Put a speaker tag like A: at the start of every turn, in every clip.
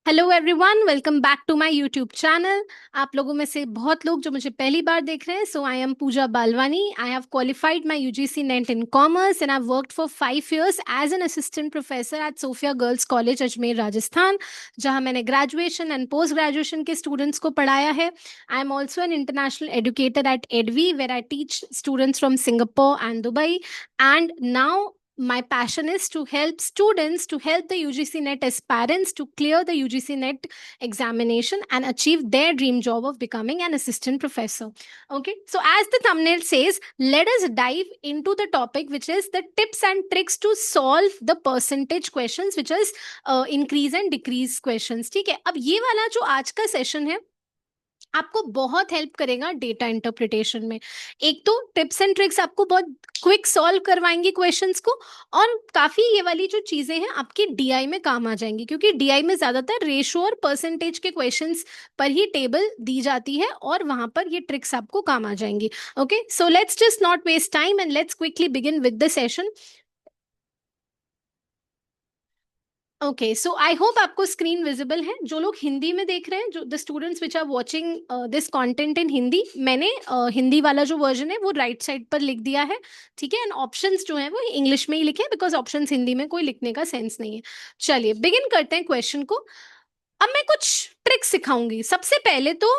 A: Hello everyone, welcome back to my YouTube channel. आप लोगों में से बहुत लोग जो मुझे पहली बार देख रहे हैं, so I am Pooja Balwani. I have qualified my UGC NET in commerce and I worked for 5 years as an assistant professor at Sophia girls college Ajmer Rajasthan, जहां मैंने ग्रेजुएशन एंड पोस्ट ग्रेजुएशन के स्टूडेंट्स को पढ़ाया है। I am also an international educator at Edvi where I teach students from Singapore and Dubai. And now my passion is to help students, to help the UGC NET aspirants to clear the UGC NET examination and achieve their dream job of becoming an assistant professor. Okay, so as the thumbnail says, let us dive into the topic, which is the tips and tricks to solve the percentage questions, which is increase and decrease questions. ठीक है, अब ये वाला जो आज का session है आपको बहुत हेल्प करेगा डेटा इंटरप्रिटेशन में। एक तो टिप्स एंड ट्रिक्स आपको बहुत क्विक सॉल्व करवाएंगी क्वेश्चंस को, और काफी ये वाली जो चीजें हैं आपकी डीआई में काम आ जाएंगी, क्योंकि डीआई में ज्यादातर रेशो और परसेंटेज के क्वेश्चंस पर ही टेबल दी जाती है और वहां पर ये ट्रिक्स आपको काम आ जाएंगी। Okay, so let's just not waste time and let's quickly begin with the session. Okay, so I hope आपको स्क्रीन विजिबल है। जो लोग हिंदी में देख रहे हैं, जो the students which are watching this content in Hindi, मैंने हिंदी वाला जो वर्जन है वो राइट साइड पर लिख दिया है। ठीक है, एंड ऑप्शंस जो है वो इंग्लिश में ही लिखे हैं, बिकॉज ऑप्शंस हिंदी में कोई लिखने का सेंस नहीं है। चलिए बिगिन करते हैं क्वेश्चन को। अब मैं कुछ ट्रिक्स सिखाऊंगी। सबसे पहले तो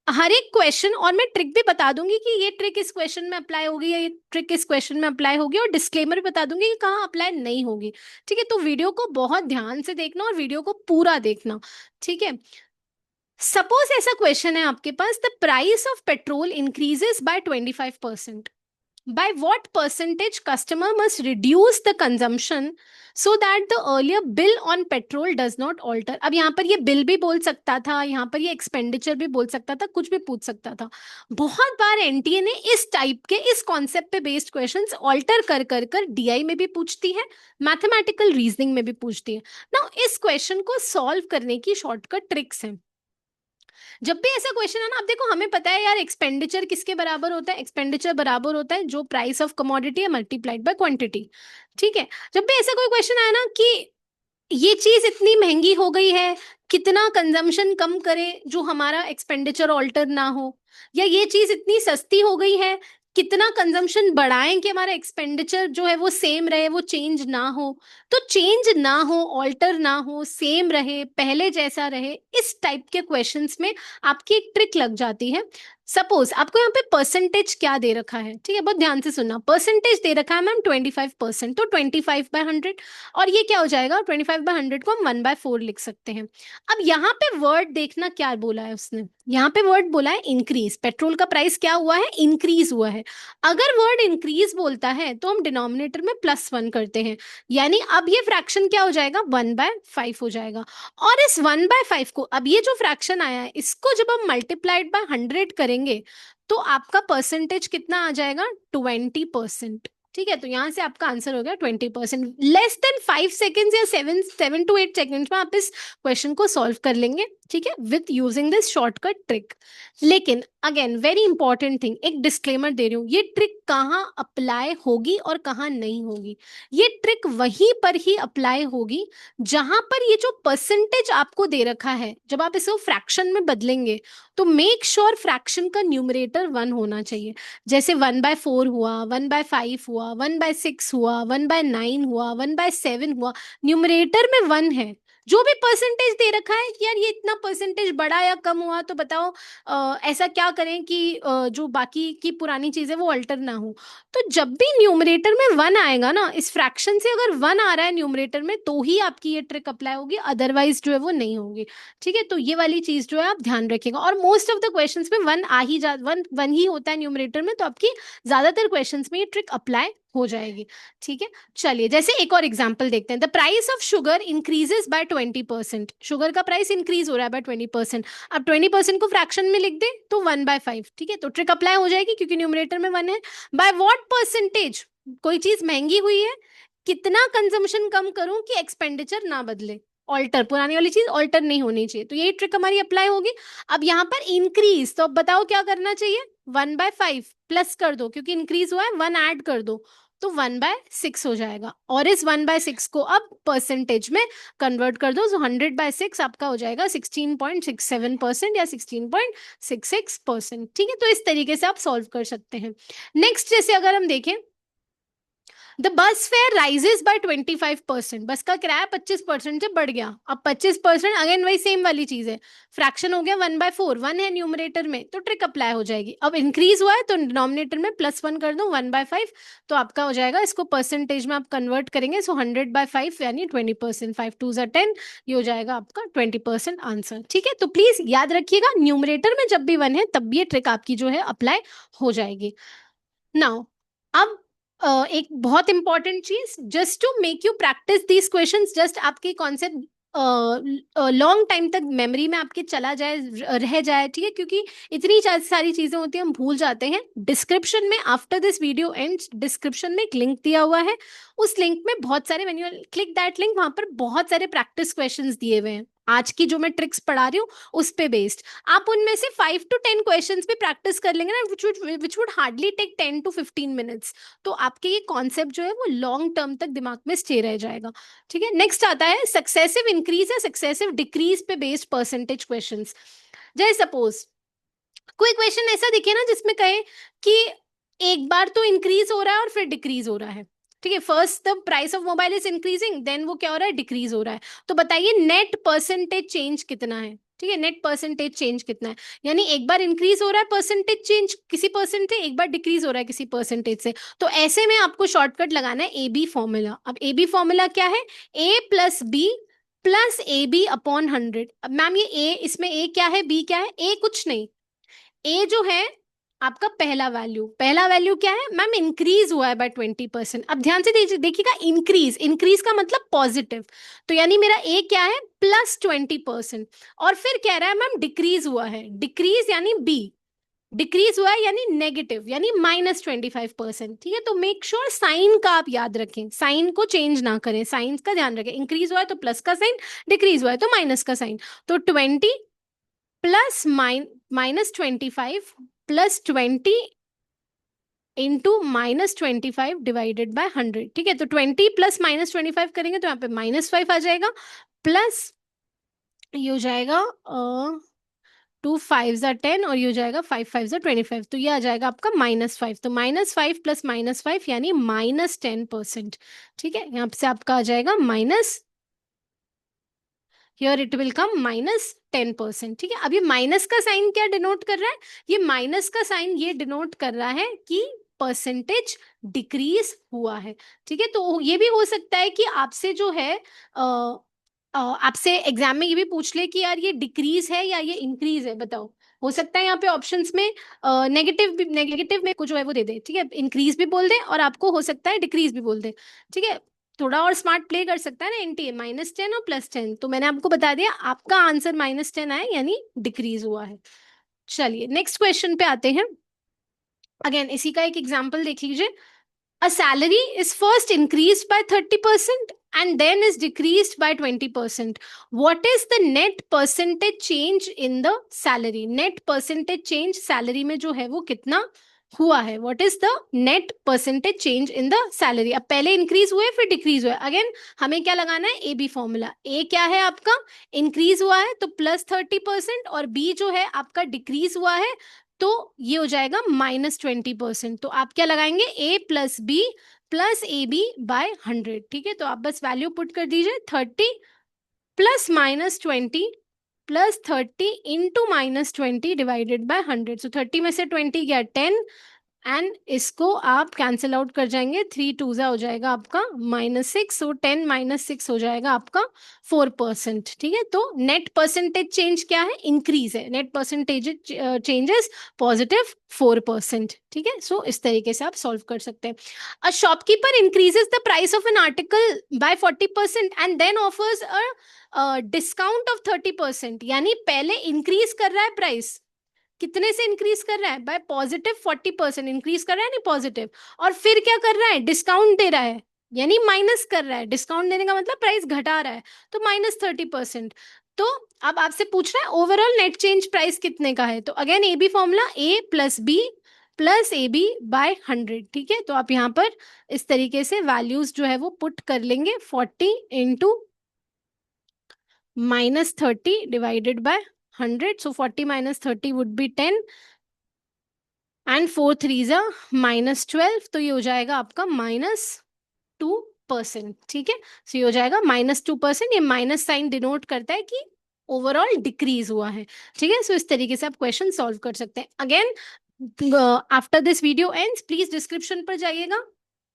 A: हर एक क्वेश्चन, और मैं ट्रिक भी बता दूंगी कि ये ट्रिक इस क्वेश्चन में अप्लाई होगी या ये ट्रिक इस क्वेश्चन में अप्लाई होगी, और डिस्क्लेमर भी बता दूंगी कि कहाँ अप्लाई नहीं होगी। ठीक है, तो वीडियो को बहुत ध्यान से देखना और वीडियो को पूरा देखना। ठीक है, सपोज ऐसा क्वेश्चन है आपके पास, the price of petrol increases by 25%, by what percentage customer must reduce the consumption so that the earlier bill on petrol does not alter। अब यहाँ पर ये बिल भी बोल सकता था, यहाँ पर ये एक्सपेंडिचर भी बोल सकता था, कुछ भी पूछ सकता था। बहुत बार एनटीए ने इस टाइप के, इस कॉन्सेप्ट पे बेस्ड क्वेश्चंस ऑल्टर कर कर कर डीआई में भी पूछती है, मैथमेटिकल रीजनिंग में भी पूछती है ना। इस क्वेश्चन को सॉल्व करने की शॉर्टकट ट्रिक्स हैं। जब भी ऐसा क्वेश्चन है ना, आप देखो, हमें पता है यार एक्सपेंडिचर किसके बराबर होता है। एक्सपेंडिचर बराबर होता है जो प्राइस ऑफ कमोडिटी है मल्टीप्लाइड बाय क्वांटिटी। ठीक है, जब भी ऐसा कोई क्वेश्चन आया ना कि ये चीज इतनी महंगी हो गई है, कितना कंजम्पशन कम करें जो हमारा एक्सपेंडिचर ऑल्टर ना हो, या ये चीज इतनी सस्ती हो गई है, कितना कंजम्पशन बढ़ाएं कि हमारा एक्सपेंडिचर जो है वो सेम रहे, वो चेंज ना हो। तो चेंज ना हो, ऑल्टर ना हो, सेम रहे, पहले जैसा रहे, इस टाइप के क्वेश्चंस में आपकी एक ट्रिक लग जाती है। सपोज आपको यहाँ पे परसेंटेज क्या दे रखा है, ठीक है, बहुत ध्यान से सुनना। परसेंटेज दे रखा है मैम 25%, तो 25/100, और ये क्या हो जाएगा, 25/100 को हम 1/4 लिख सकते हैं। अब यहाँ पे वर्ड देखना क्या बोला है उसने, यहाँ पे वर्ड बोला है इंक्रीज। पेट्रोल का प्राइस क्या हुआ है, इंक्रीज हुआ है। अगर वर्ड इंक्रीज बोलता है तो हम डिनोमिनेटर में +1 करते हैं, यानी अब ये फ्रैक्शन क्या हो जाएगा, 1/5 हो जाएगा। और इस 1/5 को, अब ये जो फ्रैक्शन आया है इसको जब हम मल्टीप्लाइड बाय 100 करेंगे तो आपका परसेंटेज कितना आ जाएगा, 20%। ठीक है, तो यहां से आपका आंसर हो गया 20%। लेस देन 5 सेकेंड्स या 7 to 8 सेकेंड्स में आप इस क्वेश्चन को सॉल्व कर लेंगे। ठीक है, with using this shortcut trick. लेकिन अगेन वेरी इंपॉर्टेंट थिंग, एक डिस्क्लेमर दे रही हूँ, ये ट्रिक कहाँ अप्लाई होगी और कहाँ नहीं होगी। ये ट्रिक वहीं पर ही अप्लाई होगी जहां पर ये जो परसेंटेज आपको दे रखा है, जब आप इसको फ्रैक्शन में बदलेंगे तो मेक श्योर फ्रैक्शन का न्यूमरेटर 1 होना चाहिए। जैसे 1/4 हुआ, 1/5 हुआ, 1/6 हुआ, 1/9 हुआ, 1/7 हुआ, न्यूमरेटर में 1 है। जो भी परसेंटेज दे रखा है कि यार ये इतना परसेंटेज बढ़ा या कम हुआ, तो बताओ ऐसा क्या करें कि जो बाकी की पुरानी चीजें वो अल्टर ना हो। तो जब भी न्यूमरेटर में 1 आएगा ना, इस फ्रैक्शन से अगर 1 आ रहा है न्यूमरेटर में, तो ही आपकी ये ट्रिक अप्लाई होगी, अदरवाइज जो है वो नहीं होगी। ठीक है, तो ये वाली चीज जो है आप ध्यान रखिएगा। और मोस्ट ऑफ द क्वेश्चंस में 1 आ ही जा 1 ही होता है न्यूमरेटर में, तो आपकी ज्यादातर क्वेश्चंस में ये ट्रिक अप्लाई हो जाएगी। ठीक है, चलिए जैसे एक और एग्जांपल देखते हैं। The price of sugar increases by 20%। Sugar का प्राइस इंक्रीज हो रहा है बाय 20%। अब 20% को फ्रैक्शन में लिख दे तो 1/5। ठीक है, तो ट्रिक अप्लाई हो जाएगी क्योंकि न्यूमरेटर में 1 है। बाय व्हाट परसेंटेज, कोई चीज महंगी हुई है, कितना कंजम्पशन कम करूं कि एक्सपेंडिचर ना बदले, ऑल्टर, पुरानी वाली चीज ऑल्टर नहीं होनी चाहिए, तो यही ट्रिक हमारी अप्लाई होगी। अब यहाँ पर इंक्रीज, तो अब बताओ क्या करना चाहिए, 1/5 प्लस कर दो, क्योंकि इंक्रीज हुआ है 1 ऐड कर दो, तो 1/6 हो जाएगा, और इस 1/6 को अब परसेंटेज में कन्वर्ट कर दो, तो 100/6 आपका हो जाएगा 16.67% या 16.66%। ठीक है, तो इस तरीके से आप सॉल्व कर सकते हैं। नेक्स्ट, जैसे अगर हम देखें, the bus fair rises by 25%, बस का किराया 25% से बढ़ गया। अब 25%, अगेन वही सेम वाली चीज है, फ्रैक्शन हो गया 1/4, 1 है न्यूमरेटर में, तो ट्रिक अप्लाई हो जाएगी। अब इंक्रीज हुआ है तो डिनोमिनेटर में +1 कर दो, 1/5, तो आपका हो जाएगा, इसको परसेंटेज में आप कन्वर्ट करेंगे, सो 100/5 यानी 20%, 5 2 10, ये हो जाएगा आपका 20% आंसर। ठीक है, तो प्लीज याद रखिएगा, न्यूमरेटर में जब भी 1 है तब भी ये ट्रिक आपकी जो है अप्लाई हो जाएगी। नाउ, अब एक बहुत इंपॉर्टेंट चीज, just to make you practice these questions, just आपके कॉन्सेप्ट लॉन्ग टाइम तक मेमोरी में आपके चला जाए, रह जाए। ठीक है, क्योंकि इतनी सारी चीजें होती हैं, हम भूल जाते हैं। डिस्क्रिप्शन में, after this video and, description में एक लिंक दिया हुआ है, उस लिंक में बहुत सारे, when you click that link, वहां पर बहुत सारे प्रैक्टिस क्वेश्चंस दिए हुए हैं, आज की जो मैं ट्रिक्स पढ़ा रही हूँ उस पे बेस्ड। आप उनमें से 5 to 10 क्वेश्चंस भी प्रैक्टिस कर लेंगे ना, which would hardly take 10 to 15 minutes, तो आपके ये कॉन्सेप्ट जो है वो लॉन्ग टर्म तक दिमाग में स्टे रह जाएगा। ठीक है, नेक्स्ट आता है सक्सेसिव इंक्रीज या सक्सेसिव डिक्रीज पे बेस्ड परसेंटेज क्वेश्चंस। जैसे सपोज कोई क्वेश्चन ऐसा दिखे ना जिसमें कहे कि एक बार तो इंक्रीज हो रहा है और फिर डिक्रीज हो रहा है। ठीक है, first the price of mobile is increasing, then वो क्या हो रहा है, डिक्रीज हो रहा है। तो बताइए नेट परसेंटेज चेंज कितना है। ठीक है, नेट परसेंटेज चेंज कितना है, यानी एक बार इंक्रीज हो रहा है परसेंटेज चेंज किसी परसेंट से, एक बार डिक्रीज हो रहा है किसी परसेंटेज से। तो ऐसे में आपको शॉर्टकट लगाना है ए बी फॉर्मूला। अब ए बी फॉर्मूला क्या है, A+B+AB/100। अब मैम ये ए, इसमें ए क्या है, बी क्या है, ए कुछ नहीं, ए जो है आपका पहला वैल्यू क्या है मैम, इंक्रीज हुआ है बाय 20%। अब ध्यान से देखिएगा, इंक्रीज, इंक्रीज का मतलब पॉजिटिव, तो यानी मेरा ए क्या है, +20%। और फिर कह रहा है मैम डिक्रीज हुआ है, डिक्रीज यानी बी, डिक्रीज हुआ है यानी नेगेटिव, यानी -25%। ठीक है, तो मेक श्योर साइन का आप याद रखें, साइन को चेंज ना करें, साइन का ध्यान रखें। इंक्रीज हुआ है तो प्लस का साइन, डिक्रीज हुआ है तो माइनस का साइन। तो 20 प्लस -25 +20 इंटू -25 डिवाइडेड बाय 100। ठीक है, तो 20 प्लस -25 करेंगे तो यहाँ पे -5 आ जाएगा, प्लस ये हो जाएगा 2 5 10, और ये हो जाएगा 5 5 25, तो ये आ जाएगा आपका -5। तो -5 प्लस -5 यानी -10%। ठीक है, यहाँ से आपका आ जाएगा minus, here it will come -10%। ठीक है, अब ये माइनस का साइन क्या डिनोट कर रहा है, ये माइनस का साइन ये डिनोट कर रहा है कि परसेंटेज डिक्रीज हुआ है। ठीक है, तो ये भी हो सकता है कि आपसे जो है आपसे एग्जाम में ये भी पूछ ले कि यार ये डिक्रीज है या ये इंक्रीज है, बताओ। हो सकता है यहाँ पे ऑप्शंस में नेगेटिव में कुछ जो है वो दे दे। ठीक है, इंक्रीज भी बोल दे और आपको हो सकता है डिक्रीज भी बोल दे। ठीक है, थोड़ा और स्मार्ट प्ले कर सकता है ना एनटीए, -10 और +10, तो मैंने आपको बता दिया आपका आंसर -10 आए यानी डिक्रीज हुआ है। चलिए नेक्स्ट क्वेश्चन पे आते हैं। अगेन इसी का एक एग्जांपल देख लीजिए। A salary is first increased by 30% and then is decreased by 20%. What is the net percentage change in the salary? Net percentage change salary में जो है वो कितना हुआ है? What is the net percentage change in the salary? अब पहले increase हुए फिर डिक्रीज हुए। अगेन हमें क्या लगाना है, ए बी फॉर्मूला। ए क्या है आपका, इंक्रीज हुआ है तो +30%, और बी जो है आपका डिक्रीज हुआ है तो ये हो जाएगा -20%। तो आप क्या लगाएंगे, A+B+AB/100। ठीक है, तो आप बस वैल्यू पुट कर दीजिए, 30 प्लस -20 +30 इंटू -20 डिवाइडेड बाय 100। सो 30 में से 20 गया 10, एंड इसको आप कैंसिल आउट कर जाएंगे, 3 2 हो जाएगा आपका -6, सो 10 -6 हो जाएगा आपका 4%। ठीक है, तो नेट परसेंटेज चेंज क्या है, इंक्रीज है, नेट परसेंटेज चेंजेस +4%। ठीक है, सो इस तरीके से आप सॉल्व कर सकते हैं। A shopkeeper increases the price of an article by 40% and then offers a discount of 30%, यानी पहले इंक्रीज कर रहा है प्राइस, कितने से इंक्रीज कर रहा है, बाय +40% इंक्रीज कर रहा है नहीं पॉजिटिव, और फिर क्या कर रहा है, डिस्काउंट दे रहा है, यानी माइनस कर रहा है। डिस्काउंट देने का मतलब प्राइस घटा रहा है, तो -30%। तो अब आपसे पूछ रहा है ओवरऑल नेट चेंज प्राइस कितने का है, तो again A B formula, A+B plus A B by 100। ठीक है, तो आप यहाँ पर इस तरीके से वैल्यूज जो है वो पुट कर लेंगे, 40 into -30 divided by 100। So 40 - 30 would be 10 and 4 3 जा -12, तो ये हो जाएगा आपका -2%। ठीक है, सो ये हो जाएगा -2%। ये माइनस साइन डिनोट करता है कि ओवरऑल डिक्रीज हुआ है। ठीक है, सो इस तरीके से आप क्वेश्चन सॉल्व कर सकते हैं। Again after this video ends, please description पर जाइएगा,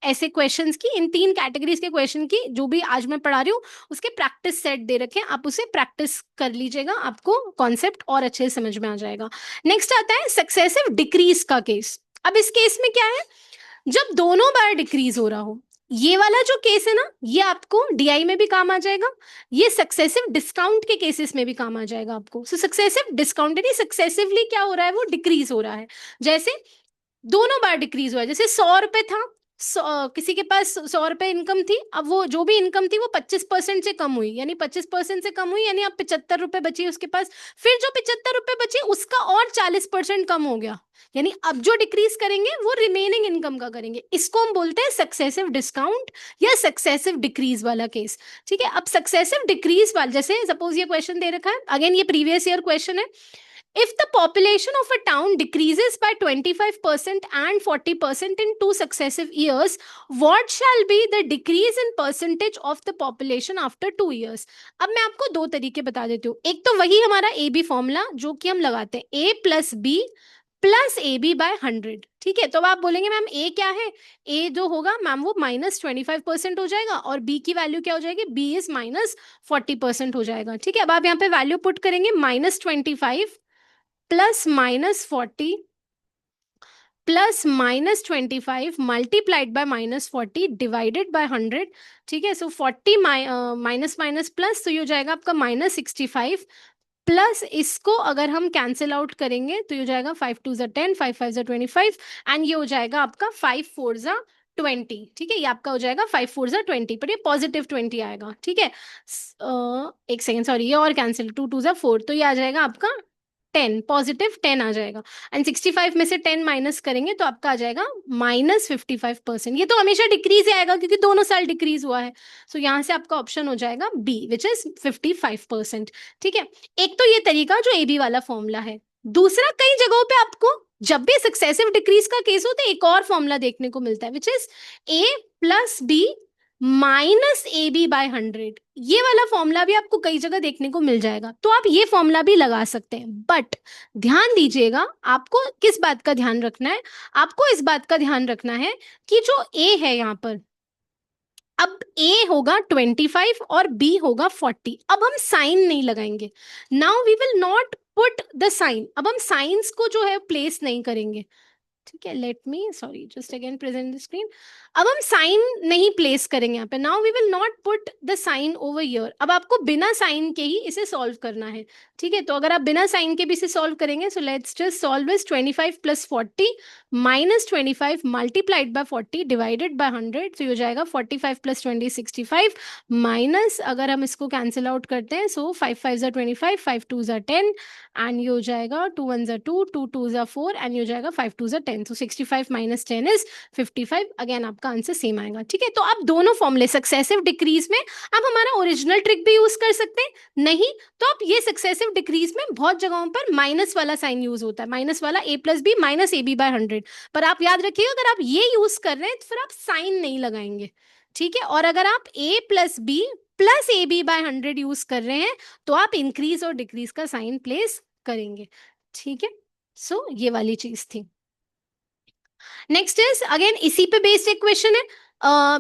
A: ऐसे क्वेश्चंस की, इन 3 कैटेगरीज के क्वेश्चन की जो भी आज मैं पढ़ा रही हूँ उसके प्रैक्टिस सेट दे रखे हैं, आप उसे प्रैक्टिस कर लीजिएगा, आपको कॉन्सेप्ट और अच्छे से समझ में आ जाएगा। नेक्स्ट आता है सक्सेसिव डिक्रीज का केस। अब इस केस में क्या है, जब दोनों बार डिक्रीज हो रहा हो, ये वाला जो केस है ना, ये आपको डीआई में भी काम आ जाएगा, ये सक्सेसिव डिस्काउंट के केसेस में भी काम आ जाएगा आपको। सो सक्सेसिव डिस्काउंट यानी सक्सेसिवली क्या हो रहा है, वो डिक्रीज हो रहा है। जैसे दोनों बार डिक्रीज हुआ है, जैसे 100 रुपए था, किसी के पास 100 रुपए इनकम थी, अब वो जो भी इनकम थी वो 25% से कम हुई, यानी 25% से कम हुई, यानी अब 75 रुपए बची उसके पास। फिर जो 75 रुपए बची उसका और 40% कम हो गया, यानी अब जो डिक्रीज करेंगे वो रिमेनिंग इनकम का करेंगे। इसको हम बोलते हैं सक्सेसिव डिस्काउंट या सक्सेसिव डिक्रीज वाला केस। ठीक है, अब सक्सेसिव डिक्रीज वाला, जैसे सपोज ये क्वेश्चन दे रखा है, अगेन ये प्रीवियस ईयर क्वेश्चन है। If the population of a town decreases by 25% and 40% in 2 successive years, what shall be the decrease in percentage of the population after 2 years? अब मैं आपको दो तरीके बता देती हूँ। एक तो वही हमारा ए बी फॉर्मूला जो कि हम लगाते हैं, A plus B plus A B by 100। ठीक है, तो अब आप बोलेंगे मैम ए क्या है, ए जो होगा मैम वो -25% हो जाएगा, और बी की वैल्यू क्या हो जाएगी, बी इज -40% हो जाएगा। ठीक है, अब आप यहाँ पे वैल्यू पुट करेंगे, -25 plus -40 plus -25 multiplied by -40 divided by 100। ठीक है, सो 40 माइनस माइनस प्लस, तो ये हो जाएगा आपका -65 प्लस, इसको अगर हम कैंसिल आउट करेंगे तो ये हो जाएगा 5 2 ज़ा 10, 5 5 ज़ा 25, एंड ये हो जाएगा आपका 5 4 ज़ा 20। ठीक है, ये आपका हो जाएगा 5 4 ज़ा 20, पर ये पॉजिटिव 20 आएगा। ठीक है, एक सेकेंड, सॉरी, ये और कैंसिल, 2 2 ज़ा 4, तो ये आ जाएगा आपका 10, पॉजिटिव 10 आ जाएगा, एंड 65 में से 10 माइनस करेंगे तो आपका आ जाएगा -55%। ये तो हमेशा डिक्रीज ही आएगा क्योंकि दोनों साल डिक्रीज हुआ है। सो यहाँ से आपका ऑप्शन हो जाएगा बी, विच इज 55%। ठीक है, एक तो ये तरीका जो ए बी वाला फॉर्मूला है। दूसरा, कई जगहों पे आपको जब भी सक्सेसिव डिक्रीज का केस हो तो एक और फॉर्मूला देखने को मिलता है, which is A plus B minus A B by 100। ये वाला फॉर्मूला भी आपको कई जगह देखने को मिल जाएगा, तो आप ये फॉर्मूला भी लगा सकते हैं। बट ध्यान दीजिएगा, आपको किस बात का ध्यान रखना है, आपको इस बात का ध्यान रखना है कि जो ए है यहाँ पर, अब ए होगा 25 और बी होगा 40। अब हम साइन नहीं लगाएंगे, now we will not put the sign, अब हम साइंस को जो है प्लेस नहीं करेंगे। ठीक है, let me, sorry, just again present the screen. अब हम साइन नहीं प्लेस करेंगे यहाँ पे, now we will not put the sign over here. अब आपको बिना साइन के ही इसे सॉल्व करना है। ठीक है, तो अगर आप बिना साइन के भी इसे सॉल्व करेंगे, सो let's just solve is 25 + 40 -25 multiplied by 40 divided by 100। तो हो जाएगा 45 + 20 65, माइनस अगर हम इसको कैंसिल आउट करते हैं, सो 5 5 ज़ा 25, 5 2 ज़ा 10, एंड ये हो जाएगा 2 1 ज़ा 2, 2 2 ज़ा 4, एंड ये हो जाएगा 5 2 ज़ा 10। सो 65 - 10 इज 55। अगेन आपका आंसर सेम आएगा। ठीक है, तो आप दोनों फॉर्मूले सक्सेसिव डिक्रीज में आप हमारा ओरिजिनल ट्रिक भी यूज कर सकते हैं, नहीं तो आप ये सक्सेसिव डिक्रीज में बहुत जगहों पर माइनस वाला साइन यूज होता है, माइनस वाला A plus B minus A B by 100। पर आप याद रखिएगा, अगर आप ये यूज कर रहे हैं तो फिर आप साइन नहीं लगाएंगे। ठीक है, और अगर आप A plus B plus A B by 100 use कर रहे हैं तो आप इंक्रीज और डिक्रीज का साइन प्लेस करेंगे। ठीक है, सो ये वाली चीज थी। नेक्स्ट इज अगेन इसी पे बेस्ड एक क्वेश्चन है,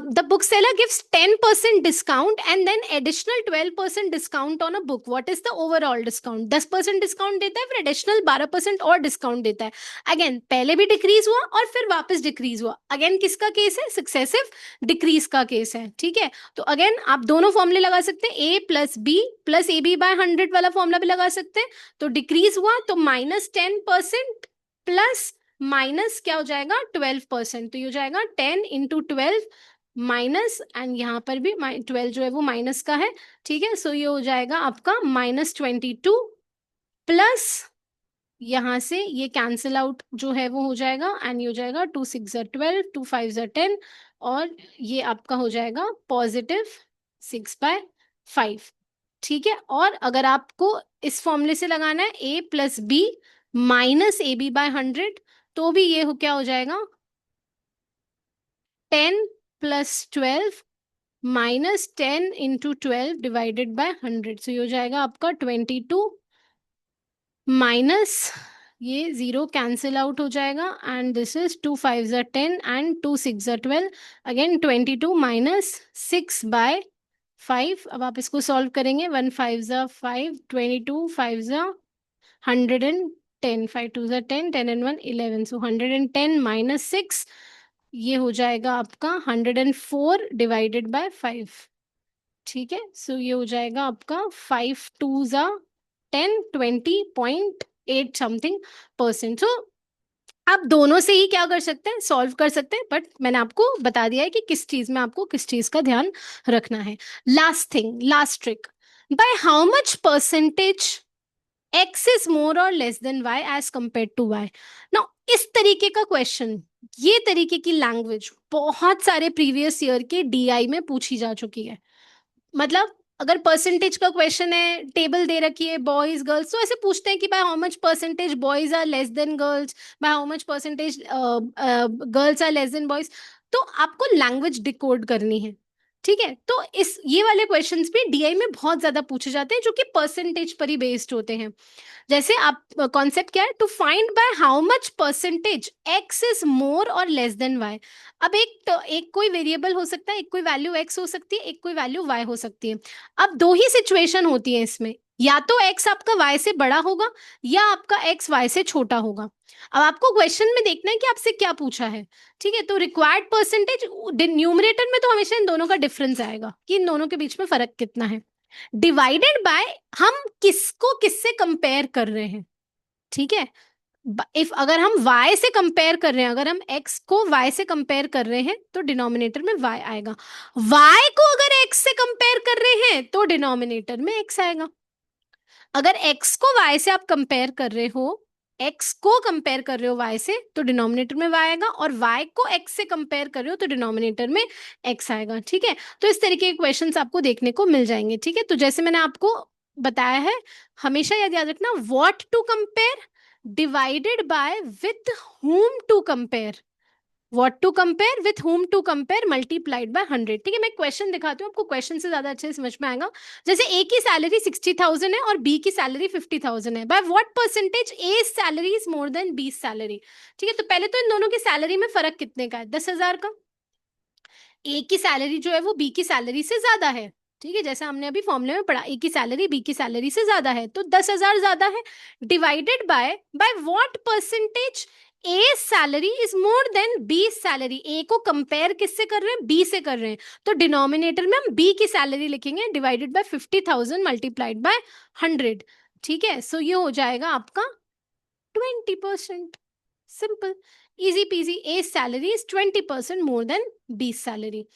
A: the book seller gives 10% discount and then additional 12% discount on a book, what is the overall discount. 10% discount देता है, फिर एडिशनल 12% और डिस्काउंट देता है। अगेन पहले भी डिक्रीज हुआ और फिर वापस डिक्रीज हुआ। अगेन किसका केस है, सक्सेसिव डिक्रीज का केस है। ठीक है, तो अगेन आप दोनों फॉर्मूले लगा सकते हैं, A plus B plus A B by 100 वाला फॉर्मूला भी लगा सकते हैं। तो डिक्रीज हुआ तो -10% प्लस माइनस क्या हो जाएगा 12%, तो ये हो जाएगा 10 × 12 माइनस, एंड यहाँ पर भी 12 जो है वो माइनस का है। ठीक है, सो ये हो जाएगा आपका -22 प्लस यहाँ से ये कैंसिल आउट जो है वो हो जाएगा, एंड ये हो जाएगा 2 6 ज़ा 12, 2 5 ज़ा 10, और ये आपका हो जाएगा +6/5। ठीक है, और अगर आपको इस फॉर्मूले से लगाना है a+b -ab/100, तो भी ये क्या हो जाएगा, 10 + 12 -10 × 12 /100। सो ये हो जाएगा आपका 22 माइनस, ये जीरो कैंसिल आउट हो जाएगा, एंड दिस इज 2 5 ज़ा 10 एंड 2 6 ज़ा 12, अगेन 22 -6/5। अब आप इसको सॉल्व करेंगे, 1 5 ज़ा 5, 22 5 ज़ा 110, 5 2 ज़ा 10, 10 and 1 11, सो 110 -6, ये हो जाएगा आपका 104/5। ठीक है, सो ये हो जाएगा आपका 5 2 ज़ा 10, 20.8 समथिंग परसेंट। सो आप दोनों से ही क्या कर सकते हैं, सॉल्व कर सकते हैं, बट मैंने आपको बता दिया है कि किस चीज में आपको किस चीज का ध्यान रखना है। Last thing, last trick, by how much percentage x is more और less than y as compare to y। Now इस तरीके का क्वेश्चन, ये तरीके की लैंग्वेज बहुत सारे प्रीवियस ईयर के डीआई में पूछी जा चुकी है। मतलब अगर परसेंटेज का क्वेश्चन है, टेबल दे रखी है बॉयज गर्ल्स, तो ऐसे पूछते हैं कि by how much percentage boys are less than girls, by how much percentage girls are less than boys. तो आपको लैंग्वेज डिकोड करनी है। ठीक है, तो इस ये वाले क्वेश्चंस भी डीआई में बहुत ज्यादा पूछे जाते हैं, जो कि परसेंटेज पर ही बेस्ड होते हैं। जैसे आप, कॉन्सेप्ट क्या है, to find by how much percentage X is more और लेस देन वाई। अब एक कोई वेरिएबल हो सकता है, एक कोई वैल्यू एक्स हो सकती है, एक कोई वैल्यू वाई हो सकती है। अब दो ही सिचुएशन होती है इसमें, या तो एक्स आपका वाई से बड़ा होगा, या आपका एक्स वाई से छोटा होगा। अब आपको क्वेश्चन में देखना है कि आपसे क्या पूछा है। ठीक है, तो रिक्वायर्ड परसेंटेज, न्यूमरेटर में तो हमेशा इन दोनों का डिफरेंस आएगा कि इन दोनों के बीच में फर्क कितना है, डिवाइडेड बाय हम किसको किससे कंपेयर कर रहे हैं। ठीक है, इफ अगर हम y से कंपेयर कर रहे हैं, अगर हम x को y से कंपेयर कर रहे हैं, तो डिनोमिनेटर में y आएगा। y को अगर x से कंपेयर कर रहे हैं, तो डिनोमिनेटर में x आएगा। अगर x को y से आप कंपेयर कर रहे हो, x को कंपेयर कर रहे हो y से, तो डिनोमिनेटर में y आएगा, और y को x से कंपेयर कर रहे हो, तो डिनोमिनेटर में x आएगा। ठीक है, तो इस तरीके के क्वेश्चंस आपको देखने को मिल जाएंगे। ठीक है, तो जैसे मैंने आपको बताया है, हमेशा याद याद रखना, what to compare divided by with whom to compare, what to compare with whom to compare multiplied by 100। ठीक है, मैं क्वेश्चन दिखाती हूँ आपको, क्वेश्चन से ज्यादा अच्छे से समझ में आएगा। जैसे ए की सैलरी 60,000 है और बी की सैलरी 50,000 है, by what percentage A salary is more than B salary. ठीक है, तो पहले तो इन दोनों की सैलरी में फर्क कितने का है, 10,000 का। ए की सैलरी जो है वो बी की सैलरी से ज्यादा है। ठीक है, जैसा हमने अभी फॉर्मूले में पढ़ा, ए की सैलरी बी की सैलरी से ज्यादा है, तो 10,000 ज्यादा है। Divided by what percentage A salary is more than B salary. A को कंपेयर किससे कर रहे हैं, बी से कर रहे हैं, तो डिनोमिनेटर में हम बी की सैलरी लिखेंगे, डिवाइडेड बाय 50,000 मल्टीप्लाइड बाय 100। ठीक है, सो ये हो जाएगा आपका 20%। Simple, easy peasy, A salary is 20% more than B salary.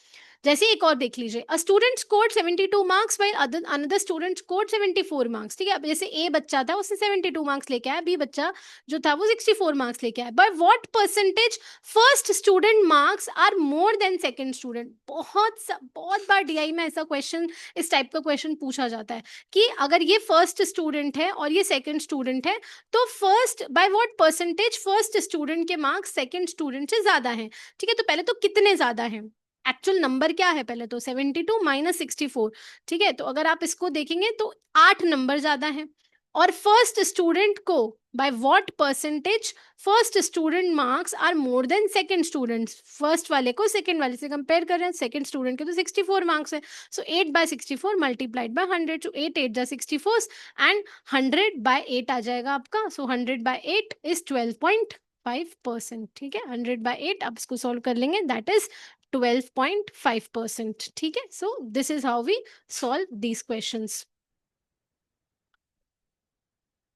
A: जैसे एक और देख लीजिए, a student scored 72 marks while another student scored 74 marks. ठीक है, अब जैसे ए बच्चा था उसने 72 मार्क्स लेके आया, बी बच्चा जो था वो 64 मार्क्स लेके आया, by what percentage first student marks are more than second student. बहुत बार डीआई में ऐसा क्वेश्चन, इस टाइप का क्वेश्चन पूछा जाता है कि अगर ये फर्स्ट स्टूडेंट है और ये सेकंड स्टूडेंट है, तो first by what percentage first student के मार्क्स सेकंड स्टूडेंट से ज्यादा हैं। ठीक है, तो पहले तो कितने ज्यादा हैं, एक्चुअल नंबर क्या है, पहले तो 72 -64। ठीक है, तो अगर आप इसको देखेंगे तो 8 नंबर ज्यादा है। और फर्स्ट स्टूडेंट को by what percentage first student marks are more than second students, first वाले को सेकंड वाले से कंपेयर कर रहे हैं, सेकंड स्टूडेंट के तो 64 मार्क्स है, सो 8/64 मल्टीप्लाइड बाय 100, सो 8 8 जा 64 एंड 100/8 आ जाएगा आपका, सो 100/8 इज 12.5%। ठीक है, 100/8 आप इसको सॉल्व कर लेंगे, दैट इज 12.5%। ठीक है, so this is how we solve these questions.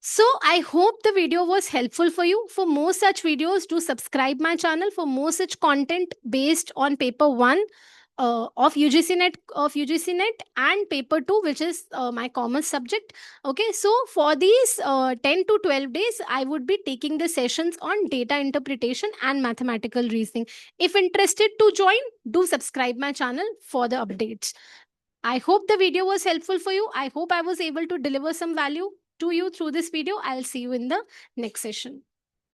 A: So I hope the video was helpful for you. For more such videos, do subscribe my channel for more such content based on paper 1 of UGC NET and paper 2, which is my commerce subject. Okay, so for these 10 to 12 days, I would be taking the sessions on data interpretation and mathematical reasoning. If interested to join, do subscribe my channel for the updates. I hope the video was helpful for you. I hope I was able to deliver some value to you through this video. I'll see you in the next session.